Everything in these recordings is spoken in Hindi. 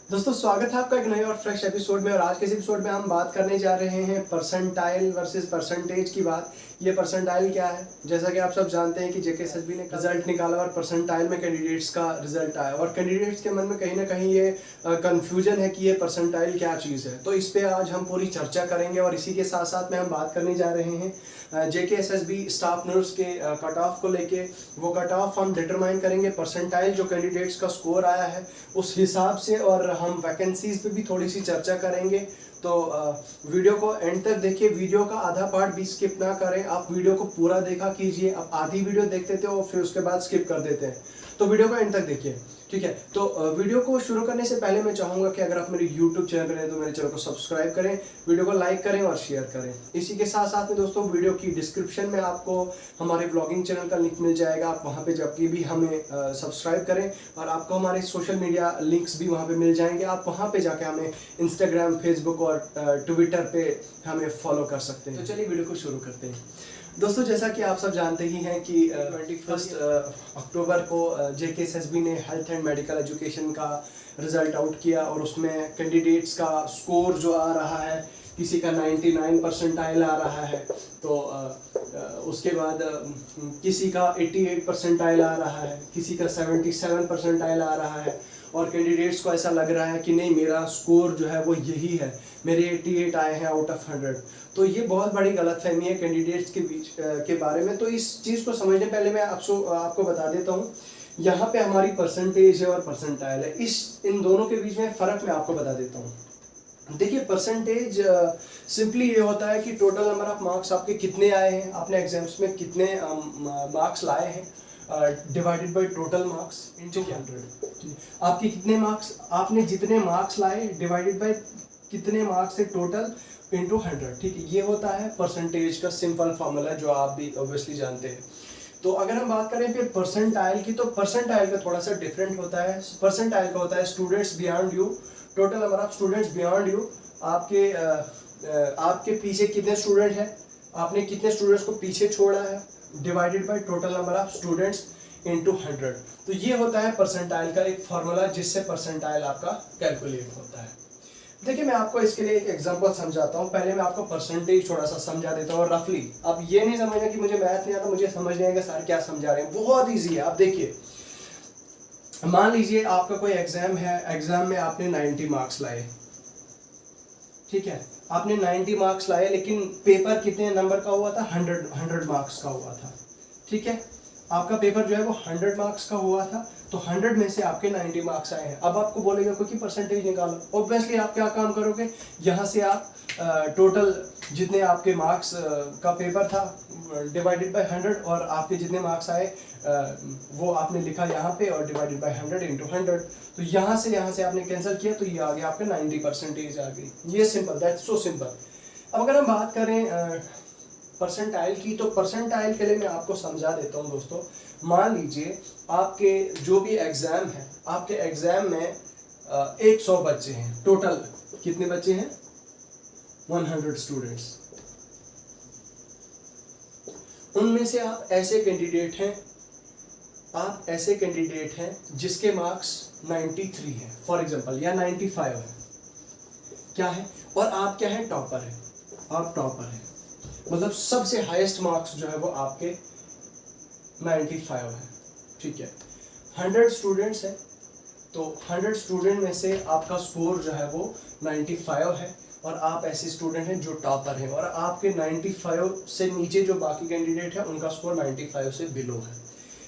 दोस्तों स्वागत है आपका एक नए और फ्रेश एपिसोड में। और आज के इस एपिसोड में हम बात करने जा रहे हैं परसेंटाइल वर्सेस परसेंटेज की बात। ये परसेंटाइल क्या है? जैसा कि आप सब जानते हैं कि जेकेएसएसबी ने रिजल्ट निकाला और परसेंटाइल में कैंडिडेट्स का रिजल्ट आया और कैंडिडेट्स के मन में कहीं ना कहीं ये कंफ्यूजन है कि ये परसेंटाइल क्या चीज़ है। तो इस पे आज हम पूरी चर्चा करेंगे और इसी के साथ साथ में हम बात करने जा रहे हैं जेकेएसएसबी स्टाफ नर्स के कट ऑफ को लेके। वो कट ऑफ हम डिटरमाइन करेंगे, परसेंटाइल जो कैंडिडेट्स का स्कोर आया है उस हिसाब से, और हम वैकेंसीज पे भी थोड़ी सी चर्चा करेंगे। तो वीडियो को एंड तक देखिए, वीडियो का आधा पार्ट भी स्किप ना करें। आप वीडियो को पूरा देखा कीजिए। आप आधी वीडियो देख देते हो फिर उसके बाद स्किप कर देते हैं, तो वीडियो को एंड तक देखिए, ठीक है। तो वीडियो को शुरू करने से पहले मैं चाहूँगा कि अगर आप मेरे यूट्यूब चैनल पर हैं तो मेरे चैनल को सब्सक्राइब करें, वीडियो को लाइक करें और शेयर करें। इसी के साथ साथ में दोस्तों वीडियो की डिस्क्रिप्शन में आपको हमारे ब्लॉगिंग चैनल का लिंक मिल जाएगा। आप वहाँ पे जबकि भी हमें सब्सक्राइब करें और आपको हमारे सोशल मीडिया लिंक्स भी वहाँ पे मिल जाएंगे। आप वहाँ पे जाके हमें इंस्टाग्राम, फेसबुक और ट्विटर पे हमें फॉलो कर सकते हैं। तो चलिए वीडियो को शुरू करते हैं। दोस्तों जैसा कि आप सब जानते ही हैं कि 21 अक्टूबर को जेकेएसएसबी ने हेल्थ एंड मेडिकल एजुकेशन का रिज़ल्ट आउट किया और उसमें कैंडिडेट्स का स्कोर जो आ रहा है, किसी का 99 परसेंटाइल आ रहा है, तो उसके बाद किसी का 88 परसेंटाइल आ रहा है, किसी का 77 परसेंटाइल आ रहा है। और कैंडिडेट्स को ऐसा लग रहा है कि नहीं, मेरा स्कोर जो है वो यही है, मेरे 88 आए हैं आउट ऑफ 100। तो ये बहुत बड़ी गलतफहमी है कैंडिडेट्स के बीच के बारे में। तो इस चीज़ को समझने पहले मैं आपको बता देता हूँ। यहाँ पे हमारी परसेंटेज है और परसेंटाइल है, इन दोनों के बीच में फ़र्क मैं आपको बता देता हूँ। देखिए, परसेंटेज सिंपली ये होता है कि टोटल नंबर ऑफ मार्क्स आपके कितने आए हैं, आपने एग्जाम्स में कितने मार्क्स लाए हैं, divided by total marks into 100। आपके कितने मार्क्स, आपने जितने मार्क्स लाए डिवाइडेड बाय कितने मार्क्स है टोटल इनटू 100, ठीक है। ये होता है परसेंटेज का सिंपल फार्मूला जो आप भी ऑब्वियसली जानते हैं। तो अगर हम बात करें फिर परसेंटाइल की, तो परसेंटाइल का थोड़ा सा डिफरेंट होता है। परसेंटाइल का होता है students beyond you, total number of students beyond you. आपके पीछे कितने स्टूडेंट हैं, आपने कितने स्टूडेंट्स को पीछे छोड़ा है, divided by total number of students into 100। तो ये होता है परसेंटाइल का एक फार्मूला जिससे परसेंटाइल आपका कैलकुलेट होता है। देखिए, मैं आपको इसके लिए एक एग्जांपल समझाता हूँ। पहले मैं आपको परसेंटेज थोड़ा सा समझा देता हूँ रफली। अब ये नहीं समझना कि मुझे मैथ नहीं आता, मुझे समझ नहीं आएगा सर क्या समझा रहे हैं। बहुत ईजी है। आप देखिए, मान लीजिए आपका कोई एग्जाम है, एग्जाम में आपने 90 मार्क्स लाए, ठीक है। आपने 90 मार्क्स लाए, लेकिन पेपर कितने नंबर का हुआ था? 100 मार्क्स का हुआ था, ठीक है। आपका पेपर जो है वो 100 मार्क्स का हुआ था, तो 100 में से आपके 90 मार्क्स आए हैं। अब आपको बोलेगा क्योंकि परसेंटेज निकालो। ऑब्वियसली आप क्या काम करोगे, यहाँ से आप टोटल जितने आपके मार्क्स का पेपर था डिवाइडेड बाय 100 और आपके जितने मार्क्स आए वो आपने लिखा यहाँ पे और डिवाइडेड बाय 100 इंटू 100। तो यहाँ से आपने कैंसिल किया तो ये आ गया आपके 90 परसेंटेज आ गई। ये सिंपल, दैट्स सो सिंपल। अब अगर हम बात करें परसेंटाइल की, तो परसेंटाइल के लिए मैं आपको समझा देता हूँ दोस्तों। मान लीजिए आपके जो भी एग्जाम है, आपके एग्जाम में 100 बच्चे हैं, टोटल कितने बच्चे हैं? 100 स्टूडेंट्स। उनमें से आप ऐसे कैंडिडेट हैं जिसके मार्क्स 93 है फॉर एग्जांपल, या 95 है, क्या है, और आप क्या है? टॉपर है। आप टॉपर हैं, मतलब सबसे हाईएस्ट मार्क्स जो है वो आपके 95 है, ठीक है। 100 स्टूडेंट्स हैं, तो 100 स्टूडेंट में से आपका स्कोर जो है वो 95 है और आप ऐसे स्टूडेंट हैं जो टॉपर हैं, और आपके 95 से नीचे जो बाकी कैंडिडेट है उनका स्कोर 95 से बिलो है।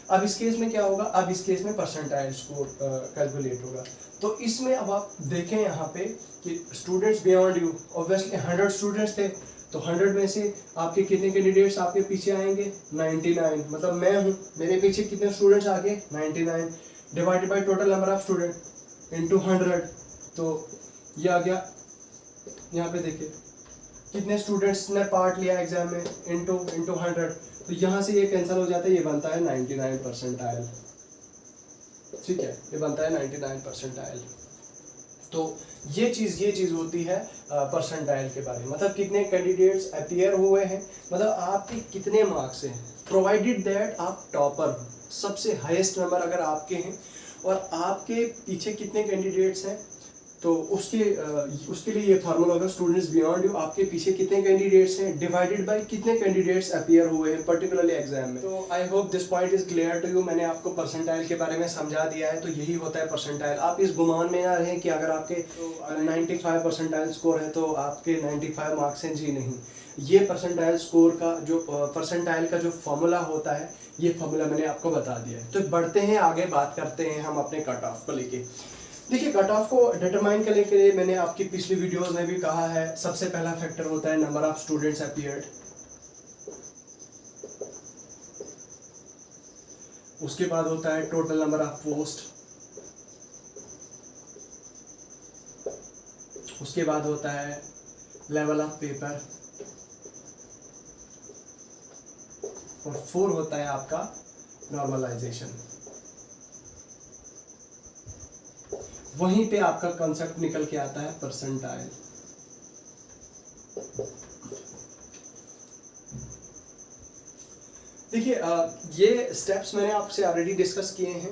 अब इस केस में क्या होगा? अब इस केस में परसेंटाइल स्कोर कैलकुलेट होगा। तो इसमें अब आप देखें यहाँ पे कि students beyond you, obviously 100 students थे, तो 100 में से आपके कितने कैंडिडेट्स आपके पीछे आएंगे? 99, मतलब मैं हूँ, मेरे पीछे कितने स्टूडेंट्स आगे? 99, divided by total number of student into 100। तो ये आ गया, यहाँ पे देखिए कितने स्टूडेंट्स ने पार्ट लिया एग्जाम में इनटू 100। तो यहाँ से ये कैंसिल हो जाता है, ये बनता है 99 परसेंटाइल, ठीक है। ये बनता है 99 परसेंटाइल। तो ये चीज़ होती है परसेंटाइल के बारे में, मतलब कितने कैंडिडेट्स अपीयर हुए हैं, मतलब आपके कितने मार्क्स हैं, प्रोवाइडेड दैट आप टॉपर हो, सबसे हाईएस्ट नंबर अगर आपके हैं, और आपके पीछे कितने कैंडिडेट्स हैं, तो उसके लिए ये फार्मूला होगा स्टूडेंट्स बियॉन्ड यू, आपके पीछे कितने कैंडिडेट्स हैं डिवाइडेड बाय कितने कैंडिडेट्स अपीयर हुए हैं पर्टिकुलरली एग्जाम में। तो I hope this point is clear to you. मैंने आपको परसेंटाइल के बारे में समझा दिया है। तो यही होता है परसेंटाइल। आप इस गुमान में ना रहें कि अगर आपके 95 परसेंटाइल स्कोर है तो आपके 95 मार्क्स हैं, जी नहीं। ये परसेंटाइल स्कोर का जो परसेंटाइल का जो फॉर्मूला होता है, ये फॉर्मूला मैंने आपको बता दिया है। तो बढ़ते हैं आगे, बात करते हैं हम अपने कट ऑफ को लेके। देखिए, कट ऑफ को डिटरमाइन करने के लिए मैंने आपकी पिछली वीडियोस में भी कहा है, सबसे पहला फैक्टर होता है नंबर ऑफ स्टूडेंट्स अपीयर्ड। उसके बाद होता है टोटल नंबर ऑफ पोस्ट। उसके बाद होता है लेवल ऑफ पेपर। और 4 होता है आपका नॉर्मलाइजेशन। वहीं पे आपका कंसेप्ट निकल के आता है परसेंटाइल। देखिए, ये स्टेप्स मैंने आपसे ऑलरेडी डिस्कस किए हैं।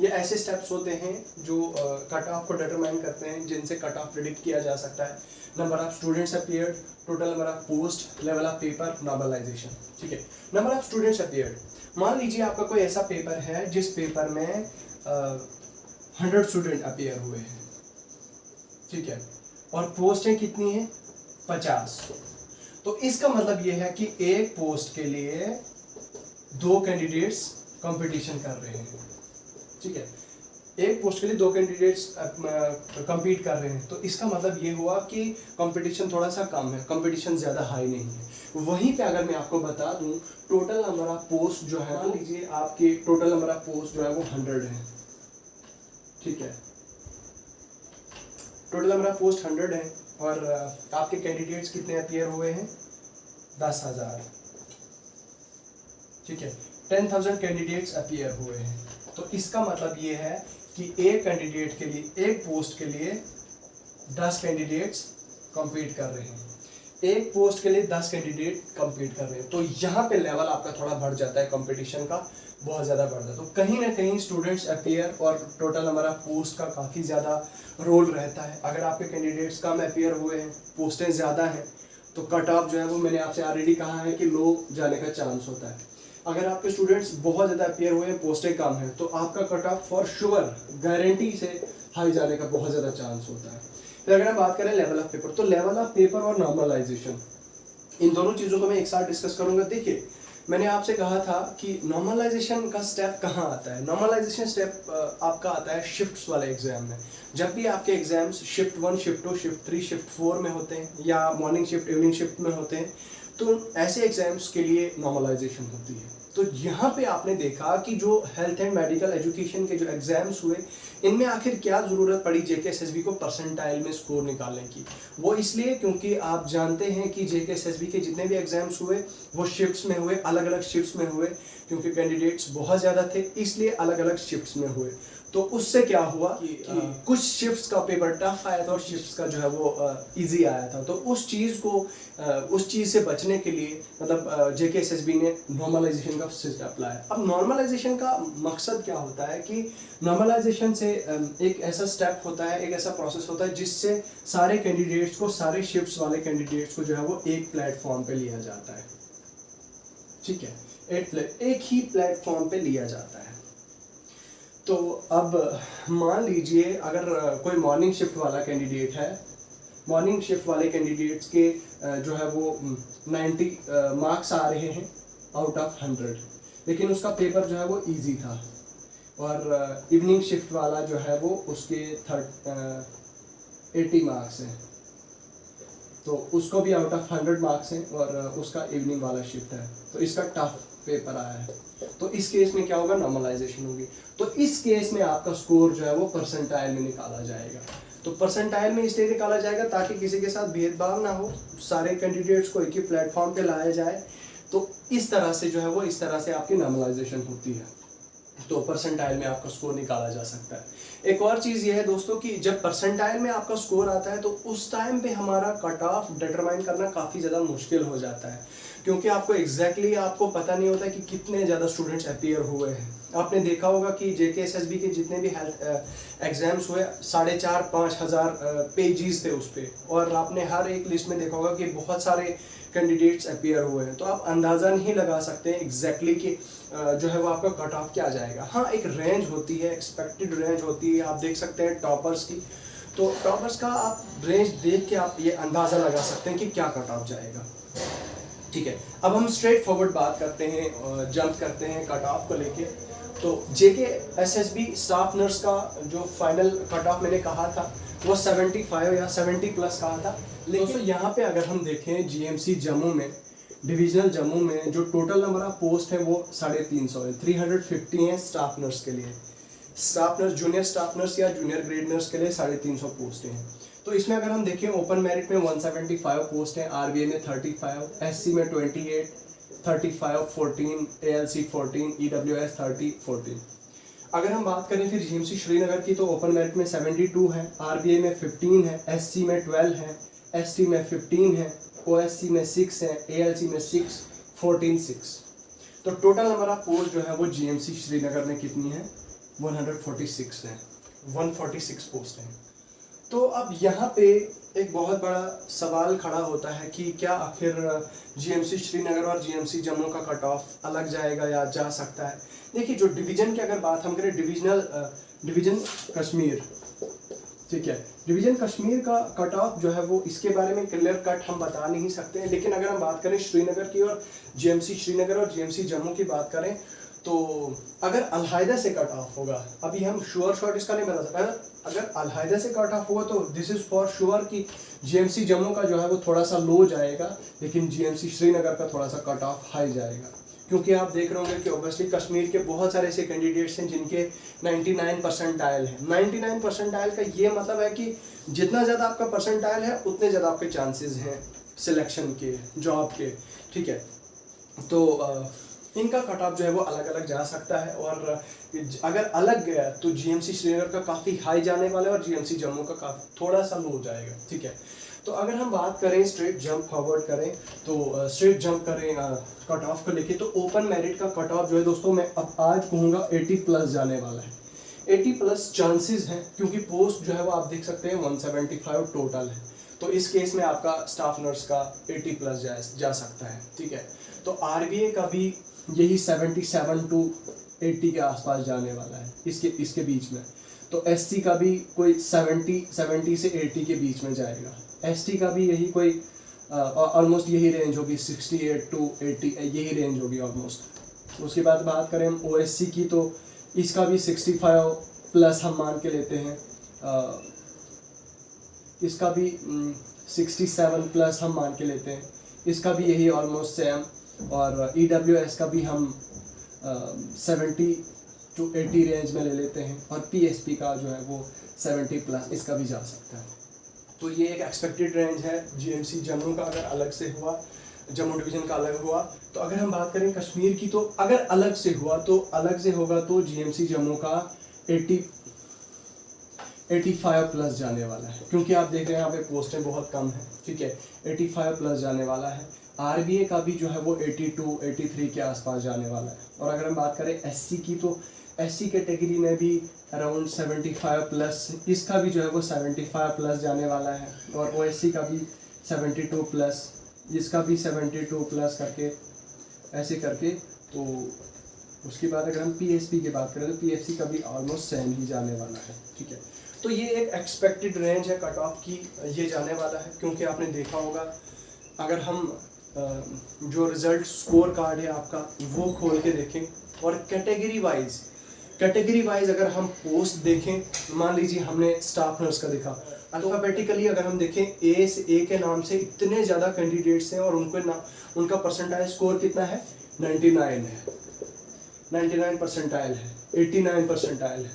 ये ऐसे स्टेप्स होते हैं जो कट ऑफ को डिटरमाइन करते हैं, जिनसे कट ऑफ प्रेडिक्ट किया जा सकता है। Number of students appeared, total number of post, level of paper, normalisation. ठीक है, नंबर ऑफ स्टूडेंट्स अपीयर्ड। मान लीजिए आपका कोई ऐसा पेपर है जिस पेपर में 100 स्टूडेंट अपीयर हुए हैं, ठीक है, और पोस्टें कितनी हैं 50। तो इसका मतलब यह है कि एक पोस्ट के लिए 2 कैंडिडेट्स कंपटीशन कर रहे हैं। ठीक है, एक पोस्ट के लिए 2 कैंडिडेट्स compete कर रहे हैं। तो इसका मतलब ये हुआ कि कंपटीशन थोड़ा सा कम है, कंपटीशन ज़्यादा हाई नहीं है। वहीं पे अगर मैं आपको बता दूं, टोटल नंबर ऑफ पोस्ट जो है, मान लीजिए आपके टोटल नंबर ऑफ पोस्ट जो है वो 100 है। ठीक है, टोटल नंबर ऑफ पोस्ट 100 है और आपके कैंडिडेट्स कितने अपीयर हुए हैं 10,000। ठीक है, 10,000 कैंडिडेट्स अपीयर हुए हैं। तो इसका मतलब ये है कि एक कैंडिडेट के लिए, एक पोस्ट के लिए 10 कैंडिडेट्स compete कर रहे हैं। एक पोस्ट के लिए 10 कैंडिडेट compete कर रहे हैं। तो यहाँ पे लेवल आपका थोड़ा बढ़ जाता है, कंपटीशन का बहुत ज़्यादा बढ़ जाता है। तो कहीं ना कहीं स्टूडेंट्स अपीयर और टोटल नंबर ऑफ पोस्ट का काफ़ी ज़्यादा रोल रहता है। अगर आपके कैंडिडेट्स कम अपीयर हुए हैं, पोस्टें ज़्यादा हैं, तो कट ऑफ जो है वो मैंने आपसे ऑलरेडी कहा है कि लो जाने का चांस होता है। अगर आपके स्टूडेंट्स बहुत ज़्यादा अपीयर हुए हैं, पोस्टें कम हैं, तो आपका cut off for sure guarantee से हाई जाने का बहुत ज़्यादा चांस होता है। फिर अगर हम बात करें लेवल ऑफ पेपर, तो लेवल ऑफ पेपर और नॉर्मलाइजेशन, इन दोनों चीज़ों को मैं एक साथ डिस्कस करूंगा। देखिए, मैंने आपसे कहा था कि नॉर्मलाइजेशन का स्टेप कहाँ आता है। नॉर्मलाइजेशन स्टेप आपका आता है शिफ्ट्स वाले एग्जाम में। जब भी आपके exams shift 1, shift 2, shift 3, shift 4 में होते हैं या मॉर्निंग शिफ्ट, इवनिंग शिफ्ट में होते हैं, तो ऐसे एग्जाम्स के लिए नॉर्मलाइजेशन होती है। तो यहाँ पे आपने देखा कि जो हेल्थ एंड मेडिकल एजुकेशन के जो एग्जाम्स हुए, इनमें आखिर क्या ज़रूरत पड़ी जेकेएसएसबी को परसेंटाइल में स्कोर निकालने की। वो इसलिए क्योंकि आप जानते हैं कि जेकेएसएसबी के जितने भी एग्जाम्स हुए वो शिफ्ट्स में हुए, अलग अलग शिफ्ट्स में हुए, क्योंकि कैंडिडेट्स बहुत ज़्यादा थे, इसलिए अलग अलग शिफ्ट्स में हुए। तो उससे क्या हुआ कि कुछ शिफ्ट्स का पेपर टफ आया था और शिफ्ट्स का जो है वो इजी आया था। तो उस चीज़ से बचने के लिए मतलब जेकेएसएसबी ने नॉर्मलाइजेशन का सिस्टम अपनाया। अब नॉर्मलाइजेशन का मकसद क्या होता है कि नॉर्मलाइजेशन से एक ऐसा स्टेप होता है, एक ऐसा प्रोसेस होता है जिससे सारे कैंडिडेट्स को, सारे शिफ्ट्स वाले कैंडिडेट्स को जो है वो एक प्लेटफॉर्म पे लिया जाता है। ठीक है, एक ही प्लेटफॉर्म पे लिया जाता है। तो अब मान लीजिए अगर कोई मॉर्निंग शिफ्ट वाला कैंडिडेट है, मॉर्निंग शिफ्ट वाले कैंडिडेट्स के जो है वो 90 मार्क्स आ रहे हैं आउट ऑफ 100, लेकिन उसका पेपर जो है वो इजी था। और इवनिंग शिफ्ट वाला जो है वो उसके 80 मार्क्स हैं, तो उसको भी आउट ऑफ 100 मार्क्स हैं और उसका इवनिंग वाला शिफ्ट है, तो इसका टफ पेपर आया है। तो इस केस में क्या होगा, नॉर्मलाइजेशन होगी। तो इस केस में आपका स्कोर जो है वो परसेंटाइल में निकाला जाएगा। तो परसेंटाइल में इसलिए निकाला जाएगा ताकि किसी के साथ भेदभाव ना हो, सारे कैंडिडेट्स को एक ही प्लेटफॉर्म पे लाया जाए। तो इस तरह से जो है वो, इस तरह से आपकी नॉर्मलाइजेशन होती है। तो परसेंटाइल में आपका स्कोर निकाला जा सकता है। एक और चीज़ ये है दोस्तों कि जब परसेंटाइल में आपका स्कोर आता है तो उस टाइम पे हमारा कट ऑफ डिटरमाइन करना काफ़ी ज़्यादा मुश्किल हो जाता है, क्योंकि आपको एग्जैक्टली आपको पता नहीं होता कि कितने ज़्यादा स्टूडेंट्स अपीयर हुए हैं। आपने देखा होगा कि JKSSB के जितने भी हेल्थ एग्जाम्स हुए 4,500-5,000 पेजेस थे उस पर, और आपने हर एक लिस्ट में देखा होगा कि बहुत सारे कैंडिडेट्स अपीयर हुए हैं। तो आप अंदाज़ा नहीं लगा सकते एग्जैक्टली कि जो है वो आपका कट ऑफ क्या जाएगा। हाँ, एक रेंज होती है, एक्सपेक्टेड रेंज होती है। आप देख सकते हैं टॉपर्स की, तो टॉपर्स का आप रेंज देख के आप ये अंदाज़ा लगा सकते हैं कि क्या कट ऑफ जाएगा। ठीक है, अब हम स्ट्रेट फॉरवर्ड बात करते हैं, जंप करते हैं कट ऑफ को लेके। तो JKSSB स्टाफ नर्स का जो फाइनल कट ऑफ मैंने कहा था वो 75 या 70 प्लस कहा था। लेकिन यहाँ पे अगर हम देखें GMC जम्मू में, डिविजनल जम्मू में जो टोटल नंबर ऑफ पोस्ट है वो 350 है, 350 है स्टाफ नर्स के लिए। Staff nurse, junior staff nurse या जूनियर ग्रेड नर्स के लिए 350 पोस्ट हैं। तो इसमें अगर हम देखें ओपन मेरिट में 175 पोस्ट हैं, RBA में 35, SC में 28, 35, 14, ALC 14, EWS 30, 14। अगर हम बात करें फिर GMC श्रीनगर की, तो ओपन मेरिट में 72 है, RBA में 15 है, SC में 12 है, ST में 15 है, OSC में 6 है, ALC में 6, 14, 6। तो टोटल नंबर ऑफ पोस्ट जो है वो GMC श्रीनगर में कितनी है? 146 है, 146 पोस्ट हैं। तो अब यहाँ पे एक बहुत बड़ा सवाल खड़ा होता है कि क्या आखिर GMC श्रीनगर और GMC जम्मू का कट ऑफ अलग जाएगा या जा सकता है? देखिए, जो डिवीज़न की अगर बात हम करें, डिवीज़न कश्मीर, ठीक है, डिवीज़न कश्मीर का कट ऑफ जो है वो इसके बारे में क्लियर कट हम बता नहीं सकते हैं। लेकिन अगर हम बात करें श्रीनगर की और GMC श्रीनगर और GMC जम्मू की बात करें, तो अगर अलहायदा से कट ऑफ होगा, अभी हम श्योर शॉट इसका नहीं बता सकते, अगर अलहायदा से कट ऑफ हुआ तो दिस इज़ फॉर श्योर कि GMC जम्मू का जो है वो थोड़ा सा लो जाएगा, लेकिन GMC श्रीनगर का थोड़ा सा कट ऑफ हाई जाएगा। क्योंकि आप देख रहे होंगे कि ऑब्वियसली कश्मीर के बहुत सारे ऐसे कैंडिडेट्स हैं जिनके 99 परसेंटाइल है। 99 परसेंटाइल का ये मतलब है कि जितना ज़्यादा आपका परसेंटाइल है उतने ज़्यादा आपके चांसेस हैं सिलेक्शन के, जॉब के। ठीक है, तो इनका कट ऑफ जो है वो अलग अलग जा सकता है, और अगर अलग गया तो GMC श्रीनगर का काफ़ी हाई जाने वाला है और GMC जम्मू का काफ़ी थोड़ा सा लो जाएगा। ठीक है, तो अगर हम बात करें स्ट्रेट जंप फॉरवर्ड करें, तो स्ट्रेट जंप करें कट ऑफ को लेके, तो ओपन मेरिट का कट ऑफ जो है दोस्तों मैं अब आज कहूँगा 80 प्लस जाने वाला है। 80 प्लस चांसेस हैं, क्योंकि पोस्ट जो है वो आप देख सकते हैं 175 टोटल है। तो इस केस में आपका स्टाफ नर्स का 80 प्लस जा सकता है। ठीक है, तो RBA का भी यही 77 to 80 के आसपास जाने वाला है, इसके बीच में। तो SC का भी कोई 70 से 80 के बीच में जाएगा। ST का भी यही कोई ऑलमोस्ट यही रेंज होगी, 68 to 80 यही रेंज होगी ऑलमोस्ट। उसके बाद बात करें हम OSC की, तो इसका भी 65 प्लस हम मान के लेते हैं, इसका भी 67 प्लस हम मान के लेते हैं, इसका भी यही ऑलमोस्ट सेम। और EWS का भी हम 70 to 80 रेंज में ले लेते हैं, और PSP का जो है वो 70 प्लस इसका भी जा सकता है। तो ये एक एक्सपेक्टेड रेंज है GMC जम्मू का अगर अलग से हुआ, जम्मू डिवीज़न का अलग हुआ। तो अगर हम बात करें कश्मीर की, तो अगर अलग से हुआ तो अलग से होगा तो GMC जम्मू का 85 प्लस जाने वाला है, क्योंकि आप देख रहे हैं यहाँ पे पोस्टें बहुत कम हैं। ठीक है, 85 प्लस जाने वाला है। RBA का भी जो है वो 82, 83 के आसपास जाने वाला है। और अगर हम बात करें SC की, तो SC कैटेगरी में भी अराउंड 75 प्लस, इसका भी जो है वो 75 प्लस जाने वाला है। और OSC का भी 72 प्लस, इसका भी 72 प्लस करके ऐसे करके। तो उसके बाद अगर हम PSP की बात करें, तो PSP का भी ऑलमोस्ट सेम ही जाने वाला है। ठीक है, तो ये एक एक्सपेक्टेड रेंज है कट ऑफ की, ये जाने वाला है। क्योंकि आपने देखा होगा, अगर हम जो रिज़ल्ट स्कोर कार्ड है आपका वो खोल के देखें, और कैटेगरी वाइज अगर हम पोस्ट देखें, मान लीजिए हमने स्टाफ नर्स का देखा, अल्फ़ाबेटिकली अगर हम देखें A के नाम से इतने ज़्यादा कैंडिडेट्स हैं, और उनका परसेंटाइल स्कोर कितना है? 99 है, 99 परसेंटाइल है, 89 परसेंटाइल है,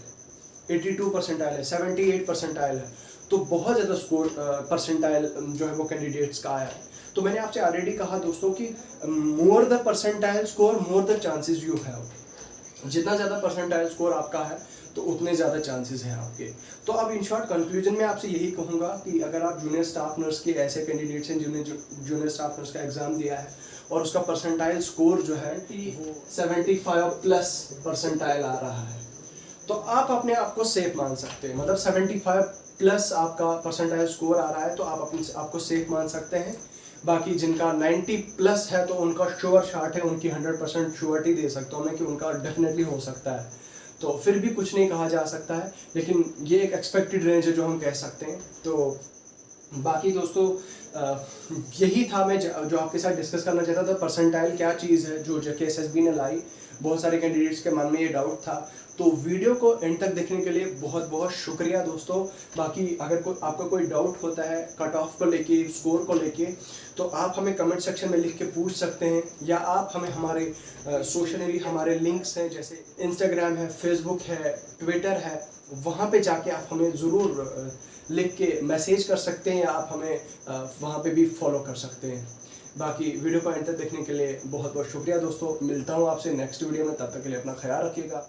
82 परसेंटाइल है, 78 परसेंटाइल है। तो बहुत ज़्यादा स्कोर परसेंटाइल जो है वो कैंडिडेट्स का आया है। तो मैंने आपसे ऑलरेडी कहा दोस्तों कि more the percentile score more the chances you have. जितना ज़्यादा परसेंटाइल स्कोर आपका है तो उतने ज़्यादा चांसेस हैं आपके। तो अब इन शॉर्ट कंक्लूजन में आपसे यही कहूँगा कि अगर आप जूनियर स्टाफ नर्स के ऐसे कैंडिडेट्स हैं जिन्होंने जूनियर स्टाफ नर्स का एग्ज़ाम दिया है, और उसका परसेंटाइल स्कोर जो है वो 75 प्लस परसेंटाइल आ रहा है, तो आप अपने आप को सेफ मान सकते हैं। मतलब 75 प्लस आपका परसेंटाइल स्कोर आ रहा है तो आप अपने आपको सेफ मान सकते हैं। बाकी जिनका 90 प्लस है तो उनका श्योर शॉट है, उनकी 100% श्योरिटी दे सकता हूँ मैं कि उनका डेफिनेटली हो सकता है। तो फिर भी कुछ नहीं कहा जा सकता है, लेकिन ये एक एक्सपेक्टेड रेंज है जो हम कह सकते हैं। तो बाकी दोस्तों यही था मैं जो आपके साथ डिस्कस करना चाहता था। परसेंटाइल क्या चीज़ है जो JKSSB ने लाई, बहुत सारे कैंडिडेट्स के मन में ये डाउट था। तो वीडियो को एंड तक देखने के लिए बहुत बहुत शुक्रिया दोस्तों। बाकी अगर आपको कोई डाउट होता है कट ऑफ को लेके, स्कोर को लेके, तो आप हमें कमेंट सेक्शन में लिख के पूछ सकते हैं, या आप हमें हमारे सोशली हमारे लिंक्स हैं, जैसे इंस्टाग्राम है, फेसबुक है, ट्विटर है, वहाँ पे जाके आप हमें ज़रूर लिख के मैसेज कर सकते हैं, या आप हमें वहाँ पे भी फॉलो कर सकते हैं। बाकी वीडियो को एंड तक देखने के लिए बहुत बहुत शुक्रिया दोस्तों। मिलता हूँ आपसे नेक्स्ट वीडियो में, तब तक के लिए अपना ख्याल रखिएगा।